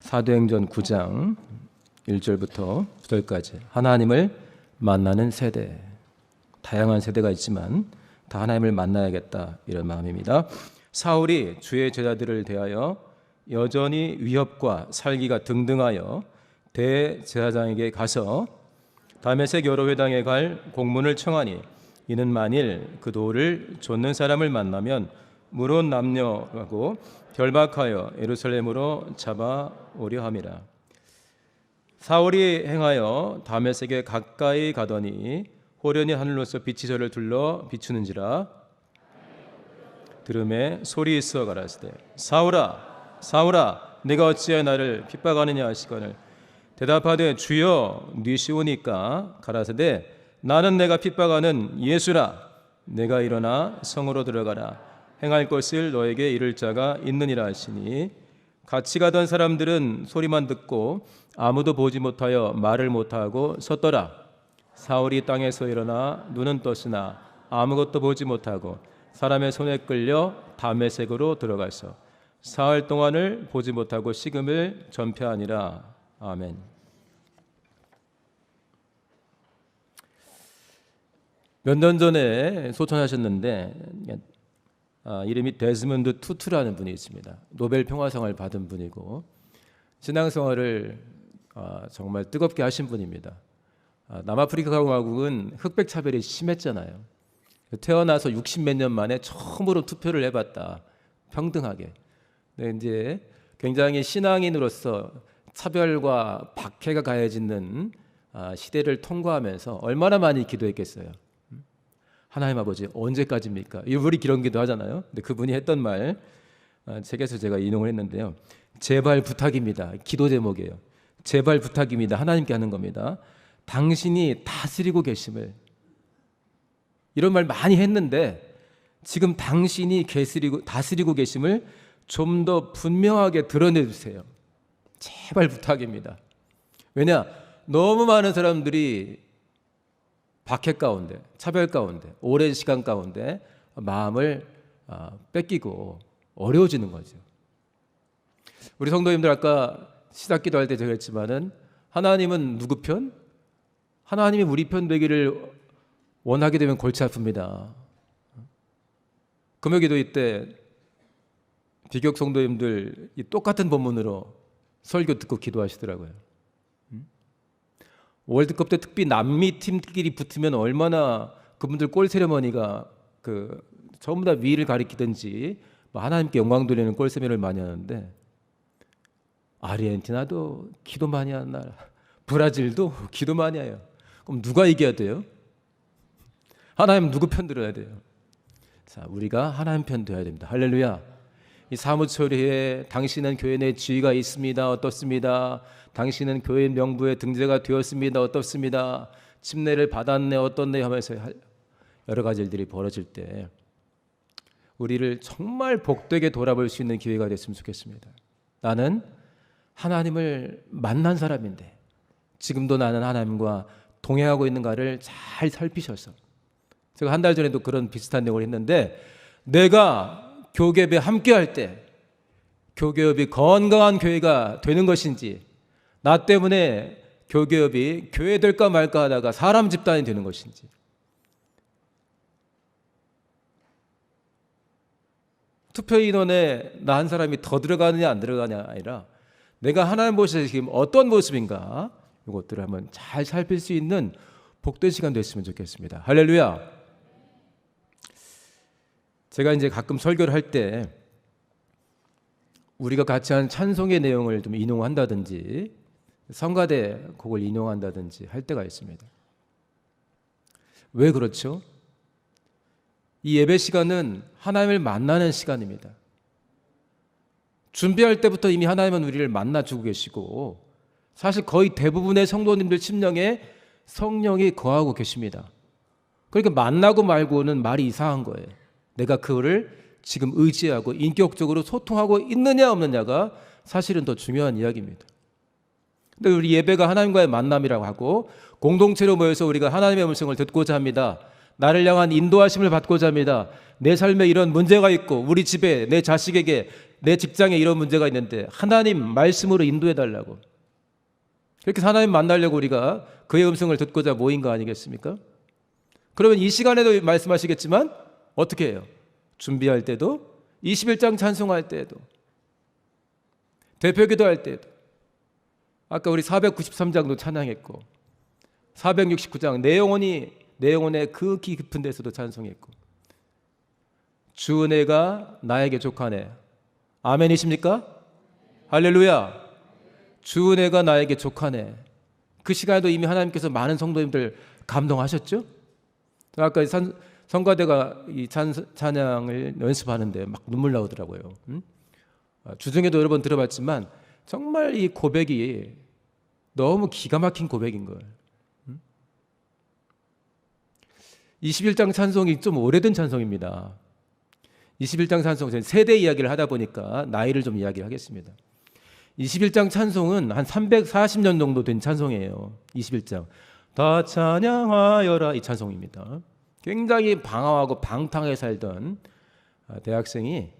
사도행전 9장 1절부터 9절까지 하나님을 만나는 세대. 다양한 세대가 있지만 다 하나님을 만나야겠다 이런 마음입니다. 사울이 주의 제자들을 대하여 여전히 위협과 살기가 등등하여 대제사장에게 가서 다메섹 여러 회당에 갈 공문을 청하니 이는 만일 그 도를 좇는 사람을 만나면 물론 남녀하고 결박하여 예루살렘으로 잡아오려 함이라. 사울이 행하여 다메섹에 가까이 가더니 호련히 하늘로서 빛이 저를 둘러 비추는지라. 들음에 소리 있어 가라사대 사울아 사울아 네가 어찌하여 나를 핍박하느냐 하시거늘 대답하되 주여 니시오니까 가라사대 나는 내가 핍박하는 예수라. 내가 일어나 성으로 들어가라. 행할 것을 너에게 이를 자가 있느니라 하시니 같이 가던 사람들은 소리만 듣고 아무도 보지 못하여 말을 못하고 섰더라. 사울이 땅에서 일어나 눈은 떴으나 아무것도 보지 못하고 사람의 손에 끌려 다메섹으로 들어가서 사흘 동안을 보지 못하고 식음을 전폐하니라. 아멘. 몇 년 전에 소천하셨는데 이름이 데스몬드 투투라는 분이 있습니다. 노벨 평화상을 받은 분이고 신앙생활을 정말 뜨겁게 하신 분입니다. 남아프리카 공화국은 흑백 차별이 심했잖아요. 태어나서 60몇 년 만에 처음으로 투표를 해봤다. 평등하게. 근데 이제 굉장히 신앙인으로서 차별과 박해가 가해지는 시대를 통과하면서 얼마나 많이 기도했겠어요. 하나님 아버지 언제까지입니까? 우리 그런 기도 하잖아요. 근데 그분이 했던 말 책에서 제가 인용을 했는데요. 제발 부탁입니다. 기도 제목이에요. 제발 부탁입니다. 하나님께 하는 겁니다. 당신이 다스리고 계심을. 이런 말 많이 했는데 지금 당신이 다스리고 계심을 좀 더 분명하게 드러내주세요. 제발 부탁입니다. 왜냐? 너무 많은 사람들이 박해 가운데, 차별 가운데, 오랜 시간 가운데 마음을 뺏기고 어려워지는 거죠. 우리 성도님들 아까 시작 기도할 때 제가 했지만은 하나님은 누구 편? 하나님이 우리 편 되기를 원하게 되면 골치 아픕니다. 금요 기도회 때 비교육 성도님들 이 똑같은 본문으로 설교 듣고 기도하시더라고요. 월드컵 때 특히 남미 팀끼리 붙으면 얼마나 그분들 골 세레머니가 전부 다 위를 가리키든지 하나님께 영광 돌리는 골 세레머니를 많이 하는데 아르헨티나도 기도 많이 하는 나라, 브라질도 기도 많이 해요. 그럼 누가 이겨야 돼요? 하나님 누구 편 들어야 돼요? 자, 우리가 하나님 편 되어야 됩니다. 할렐루야. 이 사무처리에 당신은 교회 내 지위가 있습니다. 어떻습니다? 당신은 교회 명부에 등재가 되었습니다. 어떻습니다? 침례를 받았네. 어떻네 하면서 여러 가지 일들이 벌어질 때 우리를 정말 복되게 돌아볼 수 있는 기회가 됐으면 좋겠습니다. 나는 하나님을 만난 사람인데 지금도 나는 하나님과 동행하고 있는가를 잘 살피셔서 제가 한 달 전에도 그런 비슷한 내용을 했는데 내가 교계업에 함께할 때 교계업이 건강한 교회가 되는 것인지 나 때문에 교계업이 교회 될까 말까 하다가 사람 집단이 되는 것인지 투표 인원에 나 한 사람이 더 들어가느냐 안 들어가느냐 아니라 내가 하나님 보시기에 지금 어떤 모습인가 이것들을 한번 잘 살필 수 있는 복된 시간 됐으면 좋겠습니다. 할렐루야. 제가 이제 가끔 설교를 할 때 우리가 같이 한 찬송의 내용을 좀 인용한다든지 성가대 곡을 인용한다든지 할 때가 있습니다. 왜 그렇죠? 이 예배 시간은 하나님을 만나는 시간입니다. 준비할 때부터 이미 하나님은 우리를 만나주고 계시고 사실 거의 대부분의 성도님들 심령에 성령이 거하고 계십니다. 그러니까 만나고 말고는 말이 이상한 거예요. 내가 그거를 지금 의지하고 인격적으로 소통하고 있느냐 없느냐가 사실은 더 중요한 이야기입니다. 근데 우리 예배가 하나님과의 만남이라고 하고 공동체로 모여서 우리가 하나님의 음성을 듣고자 합니다. 나를 향한 인도하심을 받고자 합니다. 내 삶에 이런 문제가 있고 우리 집에 내 자식에게 내 직장에 이런 문제가 있는데 하나님 말씀으로 인도해 달라고. 그렇게 하나님 만나려고 우리가 그의 음성을 듣고자 모인 거 아니겠습니까? 그러면 이 시간에도 말씀하시겠지만 어떻게 해요? 준비할 때도, 21장 찬송할 때도, 대표기도 할 때도, 아까 우리 493장도 찬양했고 469장 내 영혼의 그 깊은 데서도 찬송했고, 주 은혜가 나에게 족하네. 아멘이십니까? 할렐루야. 주 은혜가 나에게 족하네. 그 시간에도 이미 하나님께서 많은 성도님들 감동하셨죠? 아까 성가대가 이 찬양을 연습하는데 막 눈물 나오더라고요. 주중에도 여러 번 들어봤지만 정말 이 고백이 너무 기가 막힌 고백인 거예요. 21장 찬송이 좀 오래된 찬송입니다. 21장 찬송, 세대 이야기를 하다 보니까 나이를 좀 이야기하겠습니다. 21장 찬송은 한 340년 정도 된 찬송이에요. 21장 다 찬양하여라, 이 찬송입니다. 굉장히 방황하고 방탕하게 살던 대학생이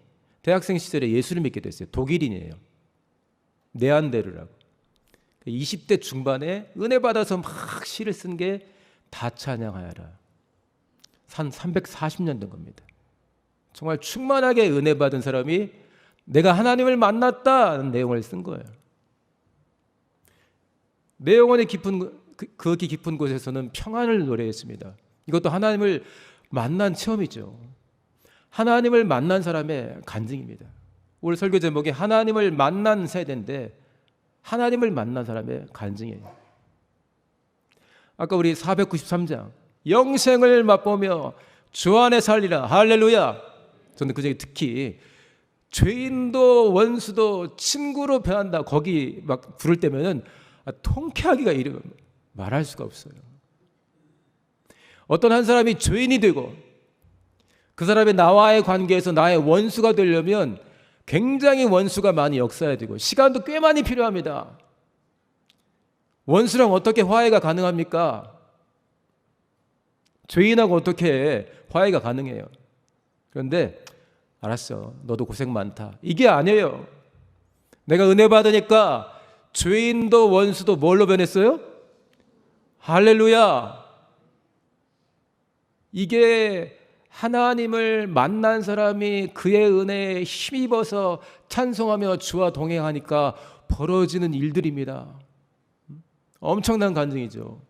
대학생 시절에 예수를 믿게 됐어요. 독일인이에요. 네안데르라고. 20대 중반에 은혜 받아서 막 시를 쓴 게 다 찬양하여라. 한 340년 된 겁니다. 정말 충만하게 은혜 받은 사람이 내가 하나님을 만났다는 내용을 쓴 거예요. 내 영혼의 극히 깊은 곳에서는 평안을 노래했습니다. 이것도 하나님을 만난 체험이죠. 하나님을 만난 사람의 간증입니다. 오늘 설교 제목이 하나님을 만난 세대인데 하나님을 만난 사람의 간증이에요. 아까 우리 493장 영생을 맛보며 주 안에 살리라. 할렐루야. 저는 그 중에 특히 죄인도 원수도 친구로 변한다, 거기 막 부를 때면은 통쾌하기가 이르면 말할 수가 없어요. 어떤 한 사람이 죄인이 되고 그 사람이 나와의 관계에서 나의 원수가 되려면 굉장히 원수가 많이 역사해야 되고 시간도 꽤 많이 필요합니다. 원수랑 어떻게 화해가 가능합니까? 죄인하고 어떻게 화해가 가능해요? 그런데 알았어, 너도 고생 많다, 이게 아니에요. 내가 은혜 받으니까 죄인도 원수도 뭘로 변했어요? 할렐루야. 이게 하나님을 만난 사람이 그의 은혜에 힘입어서 찬송하며 주와 동행하니까 벌어지는 일들입니다. 엄청난 간증이죠.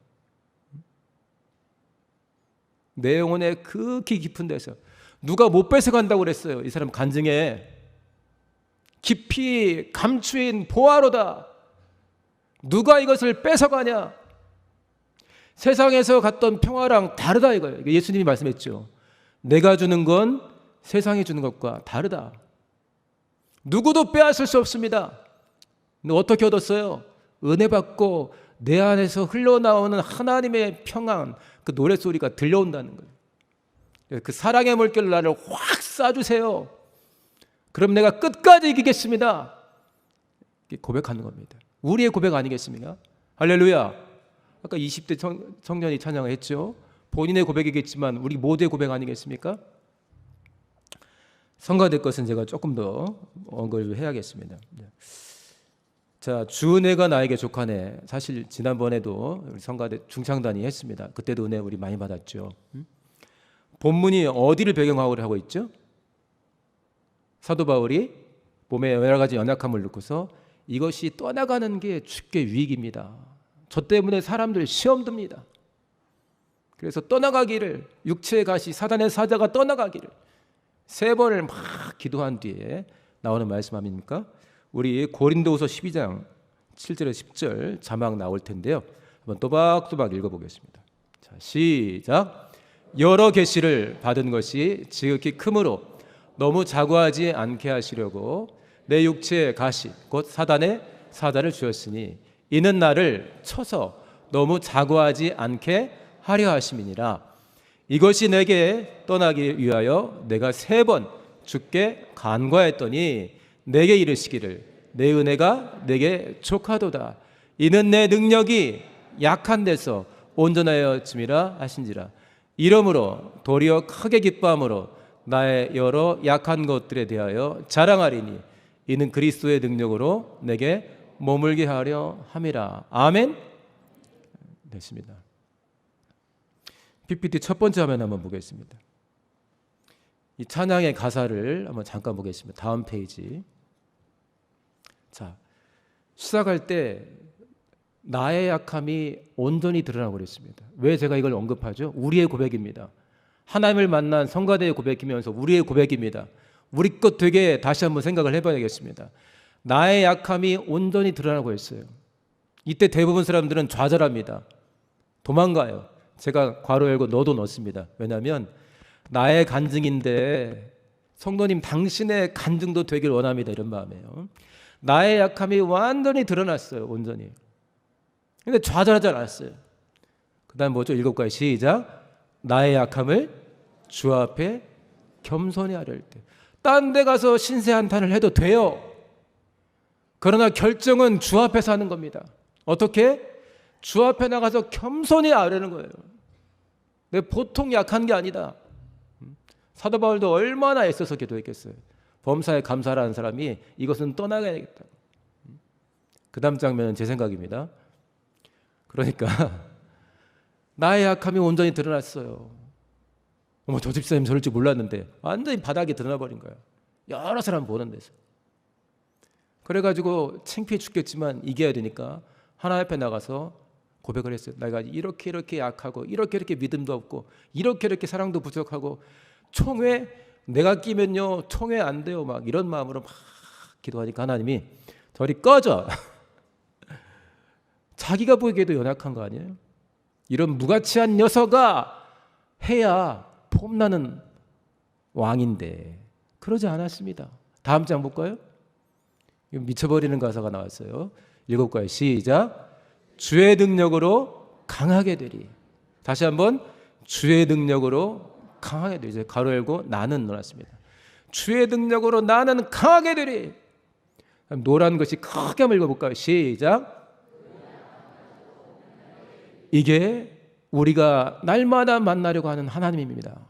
내 영혼의 극히 깊은 데서 누가 못 뺏어간다고 그랬어요. 이 사람 간증에 깊이 감추인 보화로다. 누가 이것을 뺏어가냐? 세상에서 갔던 평화랑 다르다 이거예요. 예수님이 말씀했죠. 내가 주는 건 세상이 주는 것과 다르다. 누구도 빼앗을 수 없습니다. 근데 어떻게 얻었어요? 은혜 받고 내 안에서 흘러나오는 하나님의 평안, 그 노랫소리가 들려온다는 거예요. 그 사랑의 물결을 나를 확 쏴주세요. 그럼 내가 끝까지 이기겠습니다. 고백하는 겁니다. 우리의 고백 아니겠습니까? 할렐루야. 아까 20대 청년이 찬양을 했죠. 본인의 고백이겠지만 우리 모두의 고백 아니겠습니까? 성가될 것은 제가 조금 더 언급을 해야겠습니다. 자, 주 은혜가 나에게 족하네. 사실 지난번에도 우리 성가대 중창단이 했습니다. 그때도 은혜 우리 많이 받았죠. 본문이 어디를 배경으로 하고 있죠? 사도 바울이 몸에 여러 가지 연약함을 놓고서 이것이 떠나가는 게 주께 유익입니다. 저 때문에 사람들 시험 듭니다. 그래서 떠나가기를, 육체의 가시 사단의 사자가 떠나가기를 3번을 막 기도한 뒤에 나오는 말씀 아닙니까? 우리 고린도후서 12장 7절에서 10절 자막 나올 텐데요. 한번 또박또박 읽어보겠습니다. 자, 시작. 여러 계시를 받은 것이 지극히 크므로 너무 자고하지 않게 하시려고 내 육체의 가시 곧 사단의 사자를 주었으니 이는 나를 쳐서 너무 자고하지 않게 하려 하심이니라. 이것이 내게 떠나기 위하여 내가 3번 주께 간과했더니 내게 이르시기를 내 은혜가 내게 족하도다. 이는 내 능력이 약한 데서 온전하여짐이라 하신지라. 이러므로 도리어 크게 기뻐함으로 나의 여러 약한 것들에 대하여 자랑하리니 이는 그리스도의 능력으로 내게 머물게 하려 함이라. 아멘. 됐습니다. PPT 첫 번째 화면 한번 보겠습니다. 이 찬양의 가사를 한번 잠깐 보겠습니다. 다음 페이지. 자, 시작할 때 나의 약함이 온전히 드러나고 그랬습니다. 왜 제가 이걸 언급하죠? 우리의 고백입니다. 하나님을 만난 성가대의 고백이면서 우리의 고백입니다. 우리 것 되게 다시 한번 생각을 해봐야겠습니다. 나의 약함이 온전히 드러나고 있어요. 이때 대부분 사람들은 좌절합니다. 도망가요. 제가 괄호 열고 너도 넣습니다. 왜냐하면 나의 간증인데 성도님 당신의 간증도 되길 원합니다. 이런 마음이에요. 나의 약함이 완전히 드러났어요. 온전히. 근데 좌절하지 않았어요. 그 다음 뭐죠? 7가지 시작. 나의 약함을 주 앞에 겸손히 하려 할 때. 딴 데 가서 신세 한탄을 해도 돼요. 그러나 결정은 주 앞에서 하는 겁니다. 어떻게? 주 앞에 나가서 겸손히 아뢰는 거예요. 내가 보통 약한 게 아니다. 사도 바울도 얼마나 애써서 기도했겠어요. 범사에 감사하는 사람이 이것은 떠나가야겠다. 그 다음 장면은 제 생각입니다. 그러니까 나의 약함이 온전히 드러났어요. 어머, 저 집사님 저럴 줄 몰랐는데 완전히 바닥에 드러나버린 거야. 여러 사람 보는 데서. 그래가지고 창피해 죽겠지만 이겨야 되니까 하나님 앞에 나가서 고백을 했어요. 내가 이렇게 약하고 이렇게 믿음도 없고 이렇게 사랑도 부족하고 총회 내가 끼면요 총회 안 돼요. 막 이런 마음으로 막 기도하니까 하나님이 저리 꺼져. 자기가 보기에도 연약한 거 아니에요? 이런 무가치한 녀석아 해야 폼나는 왕인데 그러지 않았습니다. 다음 장 볼까요? 미쳐버리는 가사가 나왔어요. 7가지 시작. 주의 능력으로 강하게 되리. 다시 한번 주의 능력으로 강하게 되리. 이제 가로 열고 나는 넣었습니다. 주의 능력으로 나는 강하게 되리. 노란 것이 크게 한번 읽어볼까요? 시작. 이게 우리가 날마다 만나려고 하는 하나님입니다.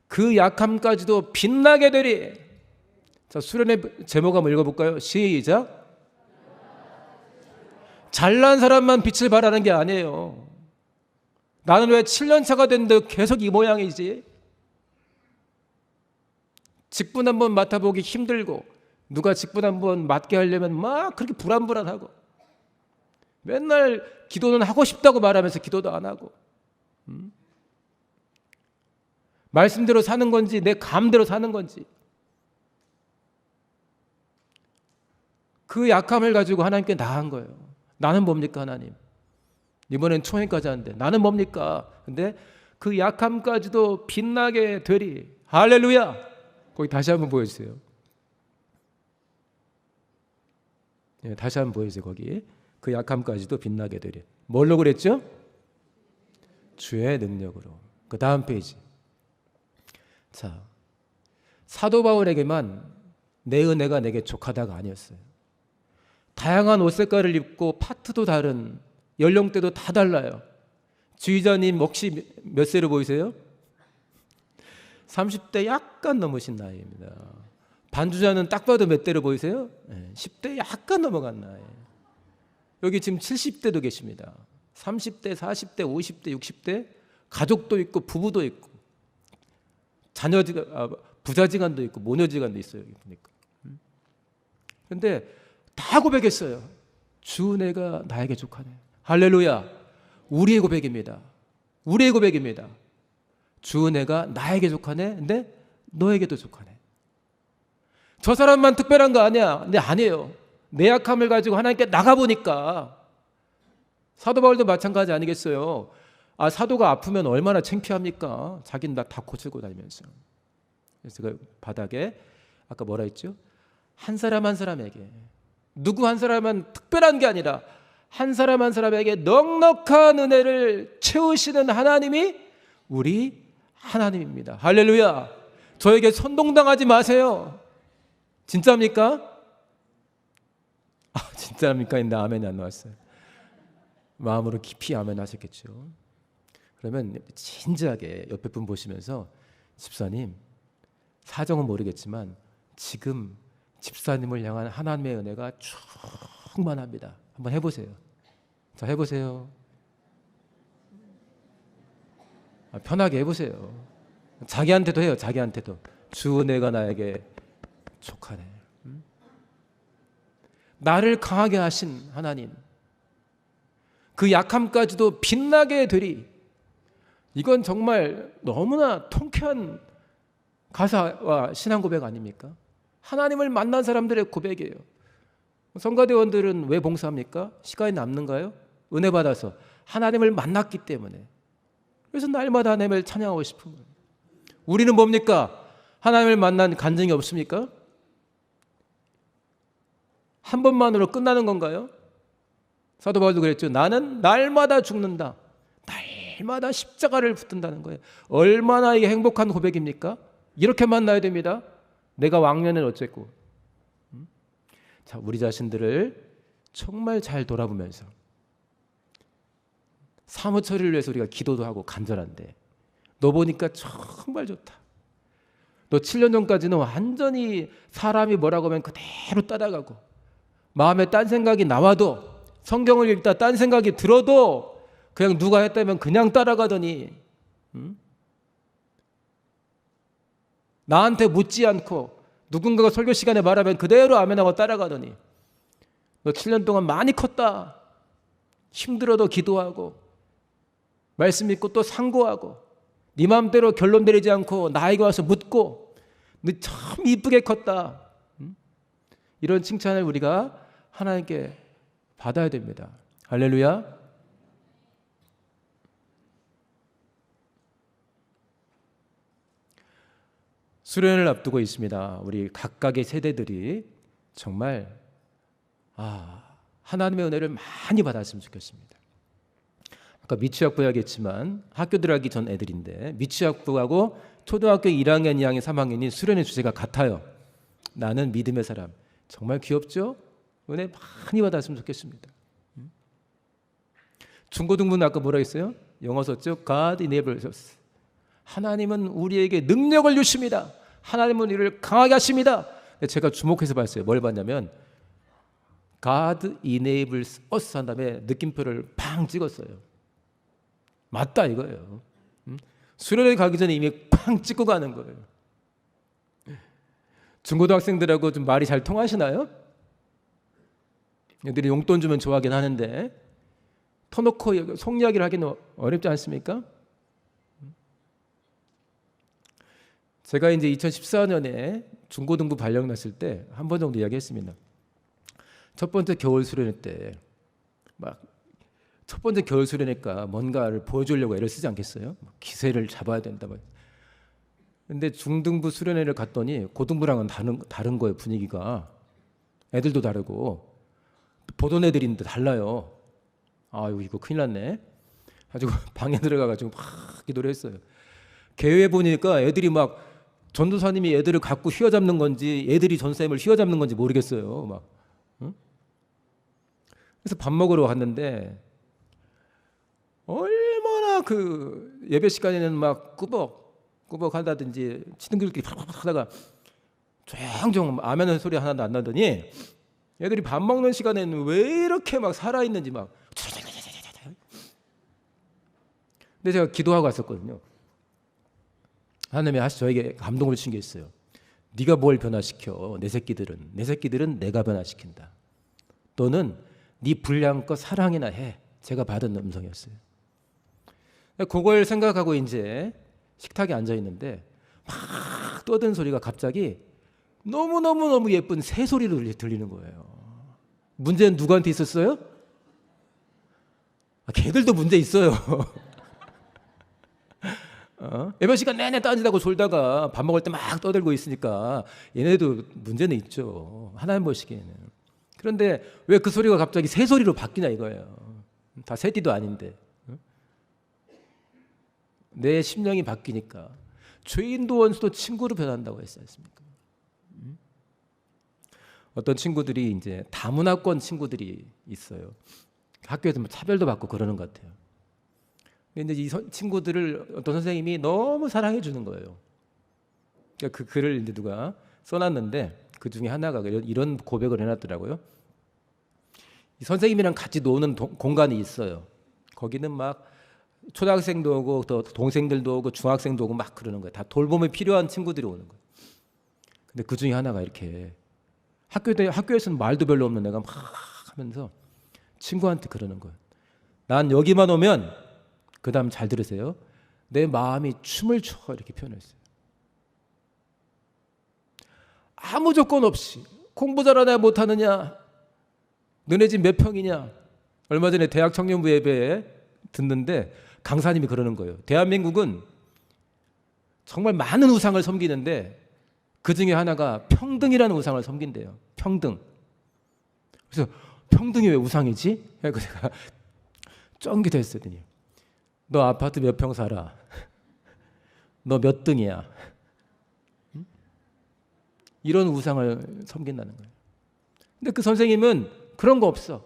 그 약함까지도 빛나게 되리. 자, 수련의 제목 한번 읽어볼까요? 시작. 잘난 사람만 빛을 발하는 게 아니에요. 나는 왜 7년 차가 됐는데 계속 이 모양이지? 직분 한번 맡아보기 힘들고 누가 직분 한번 맡게 하려면 막 그렇게 불안불안하고 맨날 기도는 하고 싶다고 말하면서 기도도 안 하고 말씀대로 사는 건지 내 감대로 사는 건지 그 약함을 가지고 하나님께 나간 거예요. 나는 뭡니까 하나님? 이번엔 총회까지 하는데 나는 뭡니까? 근데 그 약함까지도 빛나게 되리. 할렐루야. 거기 다시 한번 보여주세요. 네, 다시 한번 보여주세요. 거기 그 약함까지도 빛나게 되리. 뭘로 그랬죠? 주의 능력으로. 그 다음 페이지. 자, 사도 바울에게만 내 은혜가 내게 족하다가 아니었어요. 다양한 옷 색깔을 입고 파트도 다른 연령대도 다 달라요. 지휘자님 혹시 몇 세로 보이세요? 30대 약간 넘으신 나이입니다. 반주자는 딱 봐도 몇 대로 보이세요? 10대 약간 넘어간 나이. 여기 지금 70대도 계십니다. 30대, 40대, 50대, 60대 가족도 있고 부부도 있고 부자지간도 있고 모녀지간도 있어요. 여기 보니까. 그런데 다 고백했어요. 주 은혜가 나에게 족하네. 할렐루야. 우리의 고백입니다. 우리의 고백입니다. 주 은혜가 나에게 족하네. 근데 너에게도 족하네. 저 사람만 특별한 거 아니야. 근데 아니에요. 내 약함을 가지고 하나님께 나가보니까 사도 바울도 마찬가지 아니겠어요. 사도가 아프면 얼마나 창피합니까? 자기는 다 고치고 다니면서. 그래서 그 바닥에 아까 뭐라 했죠? 한 사람 한 사람에게 누구 한 사람은 특별한 게 아니라 한 사람 한 사람에게 넉넉한 은혜를 채우시는 하나님이 우리 하나님입니다. 할렐루야. 저에게 선동당하지 마세요. 진짜입니까? 진짜입니까? 근데 아멘이 안 나왔어요. 마음으로 깊이 아멘 하셨겠죠. 그러면 진지하게 옆에 분 보시면서 집사님 사정은 모르겠지만 지금 집사님을 향한 하나님의 은혜가 충만합니다. 한번 해보세요. 자, 해보세요. 편하게 해보세요. 자기한테도 해요. 자기한테도. 주 은혜가 나에게 족하네. 나를 강하게 하신 하나님, 그 약함까지도 빛나게 되리. 이건 정말 너무나 통쾌한 가사와 신앙 고백 아닙니까? 하나님을 만난 사람들의 고백이에요. 성가대원들은 왜 봉사합니까? 시간이 남는가요? 은혜 받아서 하나님을 만났기 때문에. 그래서 날마다 하나님을 찬양하고 싶은 거예요. 우리는 뭡니까? 하나님을 만난 간증이 없습니까? 한 번만으로 끝나는 건가요? 사도 바울도 그랬죠. 나는 날마다 죽는다. 날마다 십자가를 붙든다는 거예요. 얼마나 이게 행복한 고백입니까? 이렇게 만나야 됩니다. 내가 왕년엔 어쨌고. 자, 우리 자신들을 정말 잘 돌아보면서 사무처리를 위해서 우리가 기도도 하고 간절한데, 너 보니까 정말 좋다. 너 7년 전까지는 완전히 사람이 뭐라고 하면 그대로 따라가고, 마음에 딴 생각이 나와도, 성경을 읽다 딴 생각이 들어도 그냥 누가 했다면 그냥 따라가더니, 나한테 묻지 않고 누군가가 설교 시간에 말하면 그대로 아멘하고 따라가더니, 너 7년 동안 많이 컸다. 힘들어도 기도하고 말씀 믿고 또 상고하고 네 마음대로 결론 내리지 않고 나에게 와서 묻고 너 참 이쁘게 컸다. 이런 칭찬을 우리가 하나님께 받아야 됩니다. 할렐루야. 수련을 앞두고 있습니다. 우리 각각의 세대들이 정말 하나님의 은혜를 많이 받았으면 좋겠습니다. 아까 미취학부 이야기했지만 학교 들어가기 전 애들인데, 미취학부하고 초등학교 1학년, 2학년, 3학년이 수련의 주제가 같아요. 나는 믿음의 사람. 정말 귀엽죠? 은혜 많이 받았으면 좋겠습니다. 중고등부는 아까 뭐라 했어요? 영어 썼죠? God enables us. 하나님은 우리에게 능력을 주십니다. 하나님은 우리를 강하게 하십니다. 제가 주목해서 봤어요. 뭘 봤냐면 God enables us 한 다음에 느낌표를 팡 찍었어요. 맞다 이거예요. 수련회 가기 전에 이미 팡 찍고 가는 거예요. 중고등학생들하고 좀 말이 잘 통하시나요? 애들이 용돈 주면 좋아하긴 하는데 터놓고 속 이야기를 하기는 어렵지 않습니까? 제가 이제 2014년에 중고등부 발령 났을 때 한 번 정도 이야기했습니다. 첫 번째 겨울 수련회 때 막 첫 번째 겨울 수련회니까 뭔가를 보여주려고 애를 쓰지 않겠어요? 기세를 잡아야 된다. 근데 중등부 수련회를 갔더니 고등부랑은 다른 거예요. 분위기가. 애들도 다르고 보던 애들인데 달라요. 아유 이거 큰일 났네. 가지고 방에 들어가가지고 막 기도를 했어요. 개회 보니까 애들이 막 전도사님이 애들을 갖고 휘어잡는 건지 애들이 전사님을 휘어잡는 건지 모르겠어요. 막. 응? 그래서 밥 먹으러 갔는데 얼마나 그 예배 시간에는 막 꾸벅꾸벅 한다든지 치등들끼리 팍팍 하다가 조용조용 아멘 소리 하나도 안 나더니 애들이 밥 먹는 시간에는 왜 이렇게 막 살아있는지 막. 근데 제가 기도하고 왔었거든요. 하나님이 저에게 감동을 준 게 있어요. 네가 뭘 변화시켜? 내 새끼들은 내가 변화시킨다. 너는 네 분량껏 사랑이나 해. 제가 받은 음성이었어요. 그걸 생각하고 이제 식탁에 앉아 있는데 막 떠든 소리가 갑자기 너무 예쁜 새 소리로 들리는 거예요. 문제는 누구한테 있었어요? 걔들도 문제 있어요. 예배 시간 내내 딴짓하고 졸다가 밥 먹을 때 막 떠들고 있으니까 얘네도 문제는 있죠. 하나님 보시기에는. 그런데 왜 그 소리가 갑자기 새 소리로 바뀌냐 이거예요. 다 새띠도 아닌데. 내 심령이 바뀌니까 죄인도 원수도 친구로 변한다고 했지 않습니까? 어떤 친구들이 이제 다문화권 친구들이 있어요. 학교에서 뭐 차별도 받고 그러는 것 같아요. 근데 이 친구들을 어떤 선생님이 너무 사랑해 주는 거예요. 그러니까 그 글을 이제 누가 써놨는데 그 중에 하나가 이런 고백을 해놨더라고요. 이 선생님이랑 같이 노는 공간이 있어요. 거기는 막 초등학생도 오고 또 동생들도 오고 중학생도 오고 막 그러는 거예요. 다 돌봄이 필요한 친구들이 오는 거예요. 근데 그 중에 하나가 이렇게 학교에서는 말도 별로 없는 애가 막 하면서 친구한테 그러는 거예요. 난 여기만 오면, 그 다음 잘 들으세요, 내 마음이 춤을 춰, 이렇게 표현했어요. 아무 조건 없이 공부 잘하냐 못하느냐, 너네 집 몇 평이냐. 얼마 전에 대학 청년부 예배에 듣는데 강사님이 그러는 거예요. 대한민국은 정말 많은 우상을 섬기는데 그 중에 하나가 평등이라는 우상을 섬긴대요. 평등. 그래서 평등이 왜 우상이지? 그래서 제가 쫑기됐더니, 너 아파트 몇 평 살아? 너 몇 등이야? 이런 우상을 섬긴다는 거예요. 근데 그 선생님은 그런 거 없어.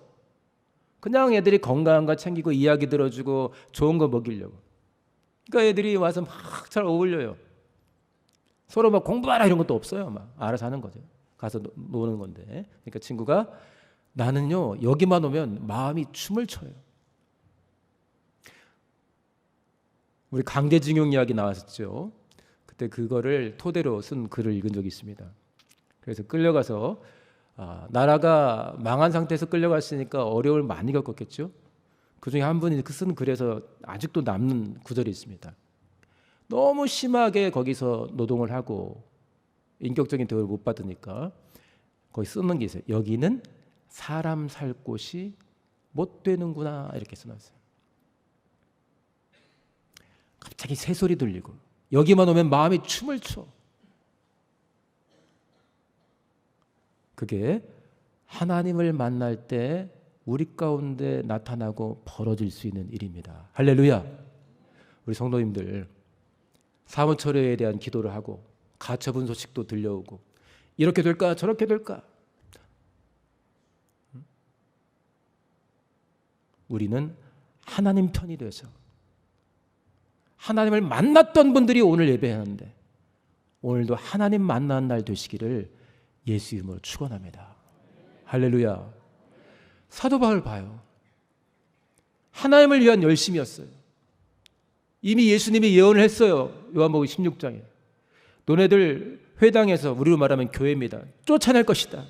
그냥 애들이 건강한 거 챙기고 이야기 들어주고 좋은 거 먹이려고. 그러니까 애들이 와서 막 잘 어울려요. 서로 막 공부하라 이런 것도 없어요. 막 알아서 하는 거죠. 가서 노는 건데. 그러니까 친구가, 나는요 여기만 오면 마음이 춤을 춰요. 우리 강제징용 이야기 나왔었죠. 그때 그거를 토대로 쓴 글을 읽은 적이 있습니다. 그래서 끌려가서 나라가 망한 상태에서 끌려갔으니까 어려움을 많이 겪었겠죠. 그 중에 한 분이 쓴 글에서 아직도 남는 구절이 있습니다. 너무 심하게 거기서 노동을 하고 인격적인 대우를 못 받으니까 거기 쓰는 게 있어요. 여기는 사람 살 곳이 못 되는구나, 이렇게 써놨어요. 갑자기 새소리 들리고 여기만 오면 마음이 춤을 춰. 그게 하나님을 만날 때 우리 가운데 나타나고 벌어질 수 있는 일입니다. 할렐루야. 우리 성도님들, 사무처리에 대한 기도를 하고 가처분 소식도 들려오고 이렇게 될까 저렇게 될까, 우리는 하나님 편이 돼서 하나님을 만났던 분들이 오늘 예배하는데 오늘도 하나님 만나는 날 되시기를 예수 이름으로 축원합니다. 할렐루야. 사도 바울 봐요. 하나님을 위한 열심이었어요. 이미 예수님이 예언을 했어요. 요한복음 16장에. 너네들 회당에서, 우리로 말하면 교회입니다, 쫓아낼 것이다.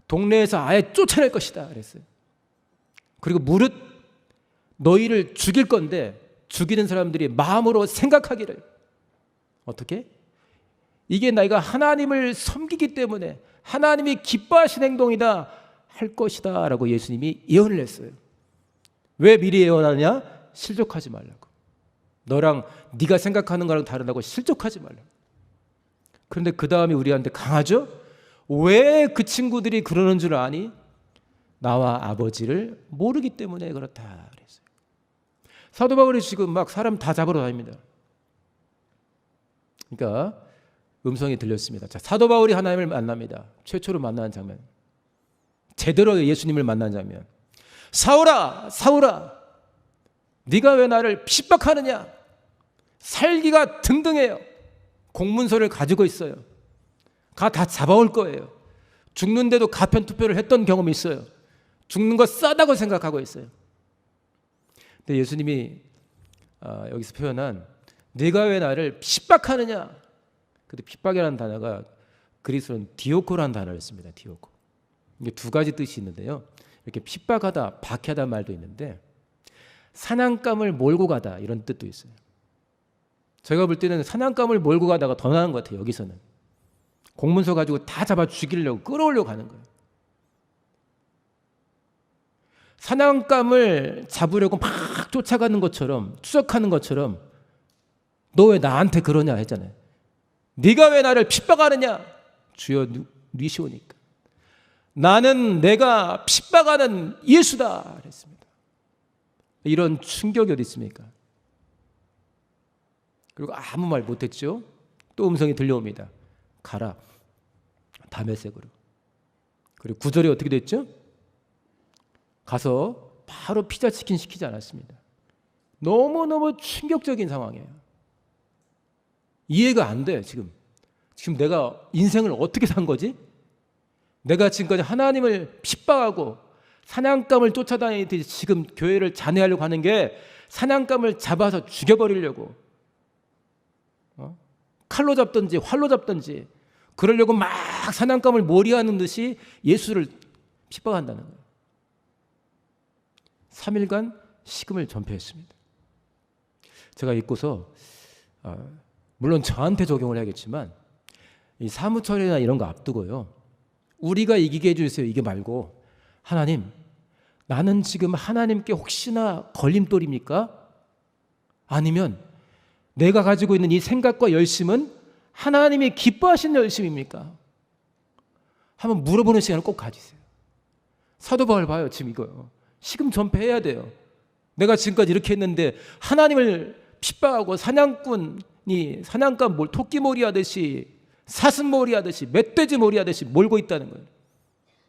동네에서 아예 쫓아낼 것이다 그랬어요. 그리고 무릇 너희를 죽일 건데 죽이는 사람들이 마음으로 생각하기를, 어떻게? 이게 내가 하나님을 섬기기 때문에 하나님이 기뻐하신 행동이다 할 것이다 라고 예수님이 예언을 했어요. 왜 미리 예언하냐? 실족하지 말라고. 너랑 네가 생각하는 거랑 다르다고 실족하지 말라고. 그런데 그 다음에 우리한테 강하죠? 왜 그 친구들이 그러는 줄 아니? 나와 아버지를 모르기 때문에 그렇다 그랬어요. 사도 바울이 지금 막 사람 다 잡으러 다닙니다. 그러니까 음성이 들렸습니다. 자, 사도 바울이 하나님을 만납니다. 최초로 만나는 장면, 제대로 예수님을 만난 장면. 사울아, 사울아, 네가 왜 나를 핍박하느냐? 살기가 등등해요. 공문서를 가지고 있어요. 다 잡아올 거예요. 죽는데도 가편투표를 했던 경험이 있어요. 죽는 거 싸다고 생각하고 있어요. 근데 예수님이 여기서 표현한 네가 왜 나를 핍박하느냐? 근데 핍박이라는 단어가 그리스어는 디오코라는 단어를 씁니다. 디오코. 이게 두 가지 뜻이 있는데요. 이렇게 핍박하다, 박해하다 말도 있는데 사냥감을 몰고 가다 이런 뜻도 있어요. 제가 볼 때는 사냥감을 몰고 가다가 더 나은 것 같아요. 여기서는 공문서 가지고 다 잡아 죽이려고 끌어오려고 가는 거예요. 사냥감을 잡으려고 막 쫓아가는 것처럼, 추적하는 것처럼 너 왜 나한테 그러냐 했잖아요. 네가 왜 나를 핍박하느냐? 주여 니시오니까. 나는 내가 핍박하는 예수다 그랬습니다. 이런 충격이 어디 있습니까? 그리고 아무 말 못했죠. 또 음성이 들려옵니다. 가라, 다메섹으로. 그리고 9절이 어떻게 됐죠? 가서 바로 피자치킨 시키지 않았습니다. 너무너무 충격적인 상황이에요. 이해가 안 돼. 지금 지금 내가 인생을 어떻게 산 거지? 내가 지금까지 하나님을 핍박하고 사냥감을 쫓아다니듯이 지금 교회를 잔해하려고 하는 게 사냥감을 잡아서 죽여버리려고 칼로 잡든지 활로 잡든지 그러려고 막 사냥감을 몰이하는 듯이 예수를 핍박한다는 거예요. 3일간 식음을 전폐했습니다. 제가 읽고서 물론 저한테 적용을 해야겠지만 이 사무처리나 이런 거 앞두고요, 우리가 이기게 해주세요 이게 말고, 하나님, 나는 지금 하나님께 혹시나 걸림돌입니까? 아니면 내가 가지고 있는 이 생각과 열심은 하나님이 기뻐하시는 열심입니까? 한번 물어보는 시간을 꼭 가지세요. 사도 바울 봐요. 지금 이거요, 식음 전폐해야 돼요. 내가 지금까지 이렇게 했는데 하나님을 핍박하고 사냥꾼이 사냥감 토끼몰이 하듯이 사슴몰이 하듯이 멧돼지몰이 하듯이 몰고 있다는 거예요.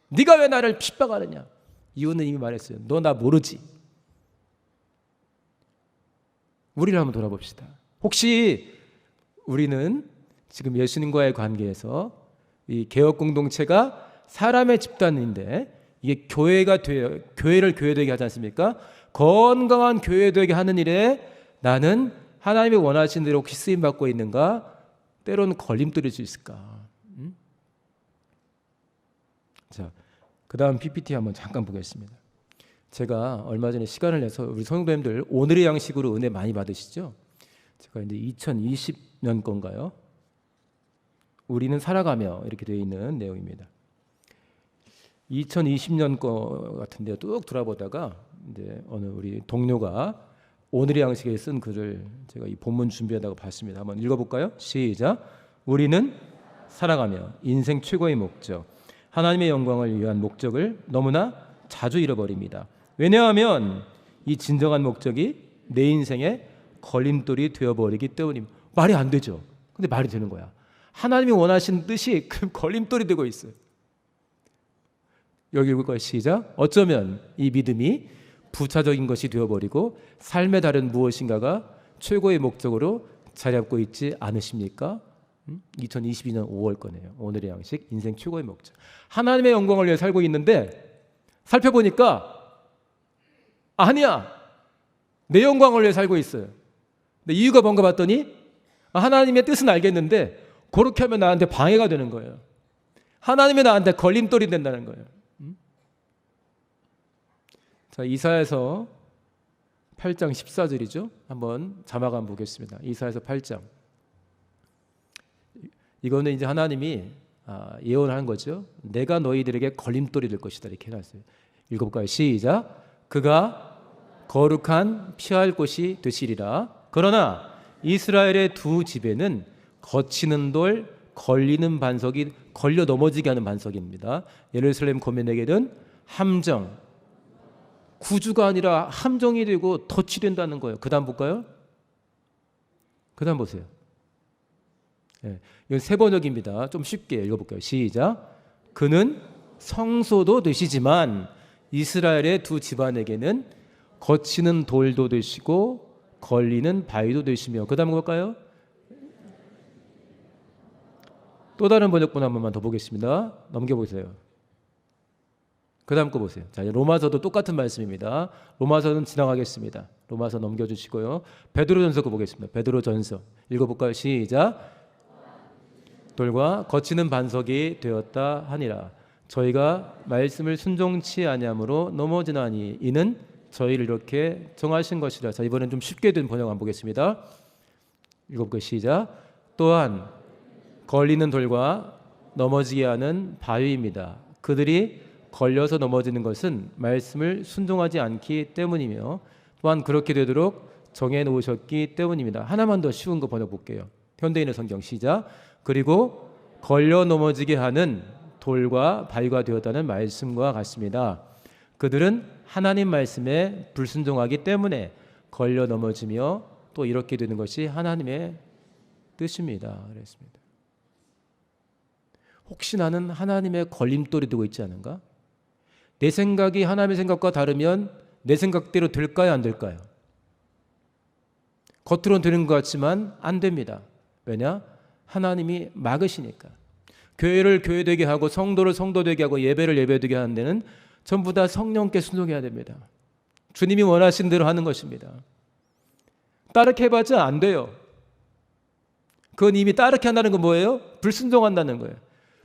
네가 왜 나를 핍박하느냐? 이유는 이미 말했어요. 너 나 모르지? 우리를 한번 돌아봅시다. 혹시 우리는 지금 예수님과의 관계에서 이 개혁 공동체가 사람의 집단인데 이게 교회가 돼요. 교회를 교회되게 하지 않습니까? 건강한 교회되게 하는 일에 나는 하나님이 원하시는 대로 혹시 쓰임 받고 있는가? 때로는 걸림돌일 수 있을까? 자, 그 다음 PPT 한번 잠깐 보겠습니다. 제가 얼마 전에 시간을 내서 우리 성도님들 오늘의 양식으로 은혜 많이 받으시죠? 제가 이제 2020년 건가요? 우리는 살아가며 이렇게 되어 있는 내용입니다. 2020년 거 같은데 뚝 돌아보다가 이제 어느 우리 동료가 오늘의 양식에 쓴 글을 제가 이 본문 준비하다가 봤습니다. 한번 읽어볼까요? 시작. 우리는 살아가며 인생 최고의 목적, 하나님의 영광을 위한 목적을 너무나 자주 잃어버립니다. 왜냐하면 이 진정한 목적이 내 인생의 걸림돌이 되어버리기 때문입니다. 말이 안 되죠. 근데 말이 되는 거야. 하나님이 원하시는 뜻이 그 걸림돌이 되고 있어요. 여기 읽을까요? 시작. 어쩌면 이 믿음이 부차적인 것이 되어버리고 삶의 다른 무엇인가가 최고의 목적으로 자리 잡고 있지 않으십니까? 2022년 5월 거네요. 오늘의 양식, 인생 최고의 목적. 하나님의 영광을 위해 살고 있는데 살펴보니까 아니야, 내 영광을 위해 살고 있어요. 근데 이유가 뭔가 봤더니 하나님의 뜻은 알겠는데 그렇게 하면 나한테 방해가 되는 거예요. 하나님이 나한테 걸림돌이 된다는 거예요. 자, 이사야서 8장 14절이죠. 한번 자막 한번 보겠습니다. 이사야서 8장. 이거는 이제 하나님이 예언하는 거죠. 내가 너희들에게 걸림돌이 될 것이다 이렇게 해놨어요. 읽어볼까요? 시작. 그가 거룩한 피할 곳이 되시리라. 그러나 이스라엘의 두 집에는 거치는 돌, 걸리는 반석이 걸려 넘어지게 하는 반석입니다. 예루살렘 거민에게는 함정, 구주가 아니라 함정이 되고 덫이 된다는 거예요. 그 다음 볼까요? 그 다음 보세요. 네, 이건 세 번역입니다. 좀 쉽게 읽어볼까요? 시작. 그는 성소도 되시지만 이스라엘의 두 집안에게는 거치는 돌도 되시고 걸리는 바위도 되시며. 그 다음 볼까요? 또 다른 번역본 한 번만 더 보겠습니다. 넘겨보세요. 그 다음 거 보세요. 자, 로마서도 똑같은 말씀입니다. 로마서는 지나가겠습니다. 로마서 넘겨주시고요. 베드로전서 거 보겠습니다. 베드로전서 읽어볼까요? 시작. 돌과 거치는 반석이 되었다 하니라. 저희가 말씀을 순종치 아니함으로 넘어지나니 이는 저희를 이렇게 정하신 것이라. 자, 이번엔 좀 쉽게 된 번역 한번 보겠습니다. 읽어볼까요? 시작. 또한 걸리는 돌과 넘어지게 하는 바위입니다. 그들이 걸려서 넘어지는 것은 말씀을 순종하지 않기 때문이며 또한 그렇게 되도록 정해놓으셨기 때문입니다. 하나만 더 쉬운 거 번역 볼게요. 현대인의 성경 시작. 그리고 걸려 넘어지게 하는 돌과 바위가 되었다는 말씀과 같습니다. 그들은 하나님 말씀에 불순종하기 때문에 걸려 넘어지며 또 이렇게 되는 것이 하나님의 뜻입니다. 그랬습니다. 혹시 나는 하나님의 걸림돌이 되고 있지 않은가? 내 생각이 하나님의 생각과 다르면 내 생각대로 될까요? 안 될까요? 겉으로는 되는 것 같지만 안 됩니다. 왜냐? 하나님이 막으시니까. 교회를 교회되게 하고 성도를 성도되게 하고 예배를 예배되게 하는 데는 전부 다 성령께 순종해야 됩니다. 주님이 원하신 대로 하는 것입니다. 따르게 해봤자 안 돼요. 그건 이미 따르게 한다는 건 뭐예요? 불순종한다는 거예요.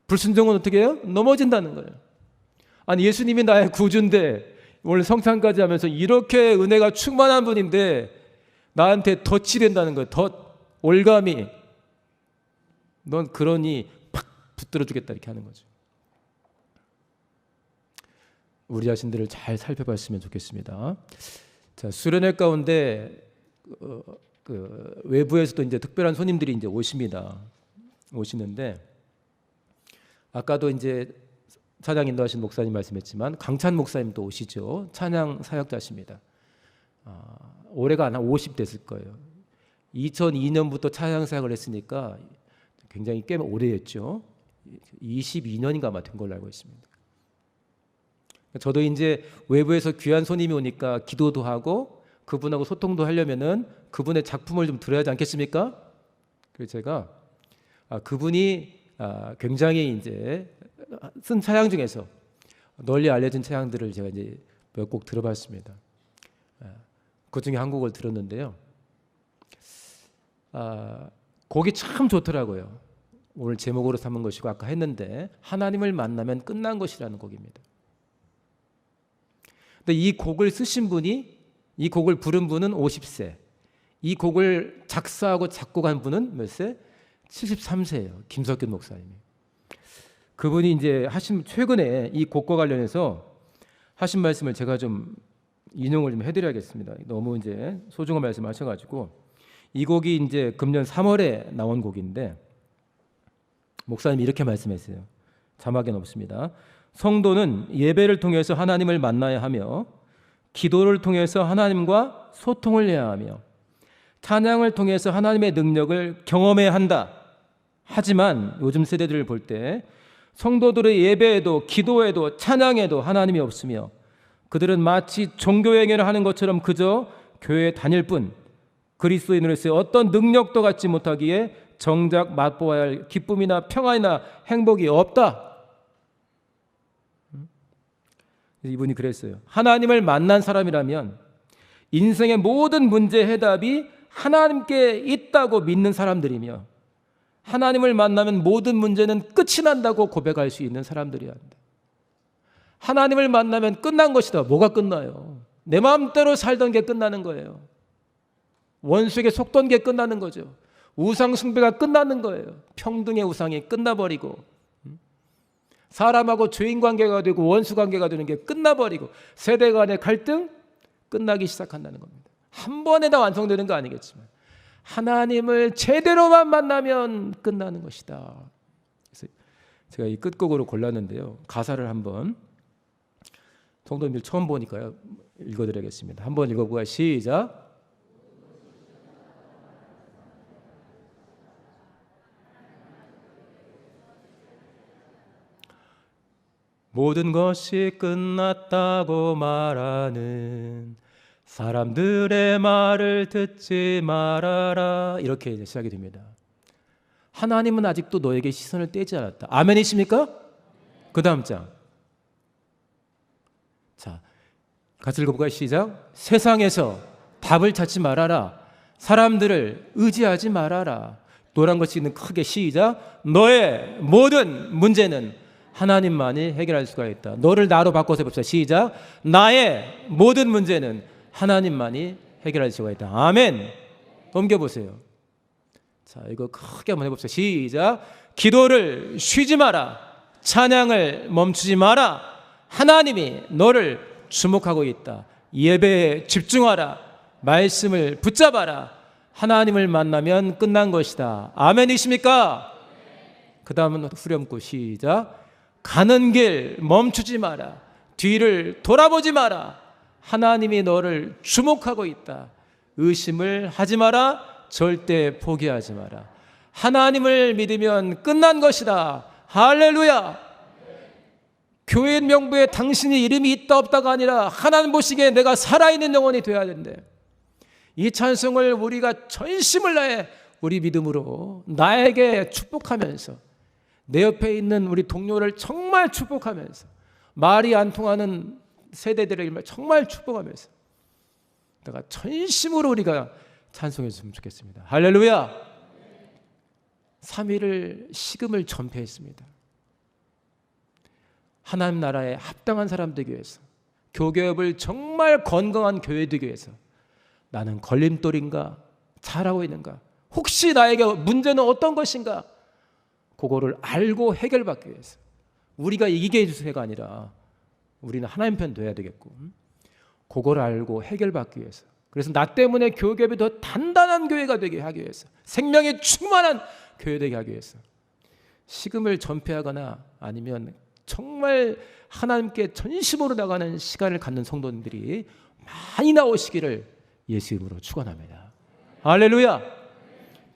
불순종은 어떻게 해요? 넘어진다는 거예요. 아니, 예수님이 나의 구주인데 오늘 성찬까지 하면서 이렇게 은혜가 충만한 분인데 나한테 덫이 된다는 거예요. 덫, 올감이. 넌 그러니 팍 붙들어 주겠다, 이렇게 하는 거죠. 우리 자신들을 잘 살펴봤으면 좋겠습니다. 자, 수련회 가운데 외부에서도 이제 특별한 손님들이 이제 오시는데, 아까도 이제 찬양 인도하신 목사님 말씀했지만 강찬 목사님도 오시죠. 찬양 사역자십니다. 올해가 한 50 됐을 거예요. 2002년부터 찬양 사역을 했으니까 굉장히 꽤 오래했죠. 22년인가 아마 된 걸로 알고 있습니다. 저도 이제 외부에서 귀한 손님이 오니까 기도도 하고 그분하고 소통도 하려면은 그분의 작품을 좀 들어야 하지 않겠습니까? 그래서 제가 그분이 굉장히 이제 쓴 찬양 중에서 널리 알려진 찬양들을 제가 이제 몇 곡 들어봤습니다. 그 중에 한 곡을 들었는데요. 곡이 참 좋더라고요. 오늘 제목으로 삼은 것이고 아까 했는데 하나님을 만나면 끝난 것이라는 곡입니다. 근데 이 곡을 쓰신 분이, 이 곡을 부른 분은 50세, 이 곡을 작사하고 작곡한 분은 몇 세? 73세예요. 김석균 목사님이. 그분이 이제 최근에 이 곡과 관련해서 하신 말씀을 제가 좀 인용을 좀 해드려야겠습니다. 너무 이제 소중한 말씀 하셔가지고, 이 곡이 이제 금년 3월에 나온 곡인데 목사님이 이렇게 말씀했어요. 자막에 없습니다. 성도는 예배를 통해서 하나님을 만나야 하며 기도를 통해서 하나님과 소통을 해야 하며 찬양을 통해서 하나님의 능력을 경험해야 한다. 하지만 요즘 세대들을 볼 때 성도들의 예배에도 기도에도 찬양에도 하나님이 없으며 그들은 마치 종교행위를 하는 것처럼 그저 교회에 다닐 뿐 그리스도인으로서의 어떤 능력도 갖지 못하기에 정작 맛보아야 할 기쁨이나 평안이나 행복이 없다. 이분이 그랬어요. 하나님을 만난 사람이라면 인생의 모든 문제 해답이 하나님께 있다고 믿는 사람들이며 하나님을 만나면 모든 문제는 끝이 난다고 고백할 수 있는 사람들이야 한다. 하나님을 만나면 끝난 것이다. 뭐가 끝나요? 내 마음대로 살던 게 끝나는 거예요. 원수에게 속던 게 끝나는 거죠. 우상 숭배가 끝나는 거예요. 평등의 우상이 끝나버리고 사람하고 죄인 관계가 되고 원수 관계가 되는 게 끝나버리고 세대 간의 갈등 끝나기 시작한다는 겁니다. 한 번에 다 완성되는 거 아니겠지만 하나님을 제대로만 만나면 끝나는 것이다. 그래서 제가 이 끝곡으로 골랐는데요. 가사를 한번 성도님들 처음 보니까요. 읽어드리겠습니다. 한번 읽어보고 시작. 모든 것이 끝났다고 말하는 사람들의 말을 듣지 말아라. 이렇게 이제 시작이 됩니다. 하나님은 아직도 너에게 시선을 떼지 않았다. 아멘이십니까? 그 다음 장. 자, 같이 읽어볼까요? 시작. 세상에서 답을 찾지 말아라. 사람들을 의지하지 말아라. 노란 것이 있는 크게 시작. 너의 모든 문제는 하나님만이 해결할 수가 있다. 너를 나로 바꿔서 해봅시다. 시작. 나의 모든 문제는 하나님만이 해결할 수가 있다. 아멘. 넘겨보세요. 자, 이거 크게 한번 해봅시다. 시작. 기도를 쉬지 마라. 찬양을 멈추지 마라. 하나님이 너를 주목하고 있다. 예배에 집중하라. 말씀을 붙잡아라. 하나님을 만나면 끝난 것이다. 아멘이십니까? 그 다음은 후렴구 시작. 가는 길 멈추지 마라. 뒤를 돌아보지 마라. 하나님이 너를 주목하고 있다. 의심을 하지 마라. 절대 포기하지 마라. 하나님을 믿으면 끝난 것이다. 할렐루야. 교회 명부에 당신의 이름이 있다 없다가 아니라 하나님 보시기에 내가 살아있는 영혼이 되어야 된대. 이 찬송을 우리가 전심을 다해 우리 믿음으로 나에게 축복하면서 내 옆에 있는 우리 동료를 정말 축복하면서 말이 안 통하는 세대들에게 정말 축복하면서 내가 전심으로 우리가 찬송했으면 좋겠습니다. 할렐루야. 3일을 식음을 전폐했습니다. 하나님 나라에 합당한 사람 되기 위해서, 교개업을 정말 건강한 교회 되기 위해서 나는 걸림돌인가? 잘하고 있는가? 혹시 나에게 문제는 어떤 것인가? 그거를 알고 해결받기 위해서, 우리가 이기게 해주세요가 아니라 우리는 하나님 편 돼야 되겠고, 그걸 알고 해결받기 위해서, 그래서 나 때문에 교회가 더 단단한 교회가 되게 하기 위해서, 생명이 충만한 교회 되게 하기 위해서 식음을 전폐하거나 아니면 정말 하나님께 전심으로 나가는 시간을 갖는 성도님들이 많이 나오시기를 예수 이름으로 축원합니다. 할렐루야.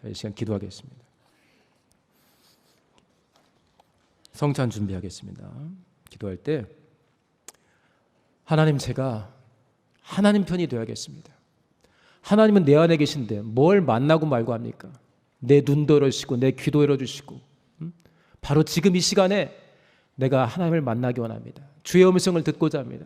이 시간 기도하겠습니다. 성찬 준비하겠습니다. 기도할 때 하나님, 제가 하나님 편이 되어야겠습니다. 하나님은 내 안에 계신데 뭘 만나고 말고 합니까? 내 눈도 열어주시고 내 귀도 열어주시고, 바로 지금 이 시간에 내가 하나님을 만나기 원합니다. 주의 음성을 듣고자 합니다.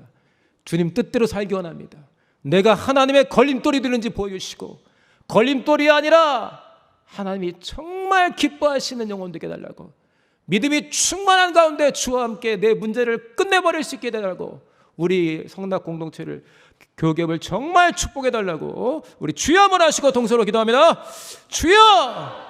주님 뜻대로 살기 원합니다. 내가 하나님의 걸림돌이 되는지 보여주시고, 걸림돌이 아니라 하나님이 정말 기뻐하시는 영혼 되게 해달라고, 믿음이 충만한 가운데 주와 함께 내 문제를 끝내버릴 수 있게 해달라고, 우리 성낙 공동체를, 교계업을 정말 축복해달라고 우리 주여 한번 하시고 동서로 기도합니다. 주여!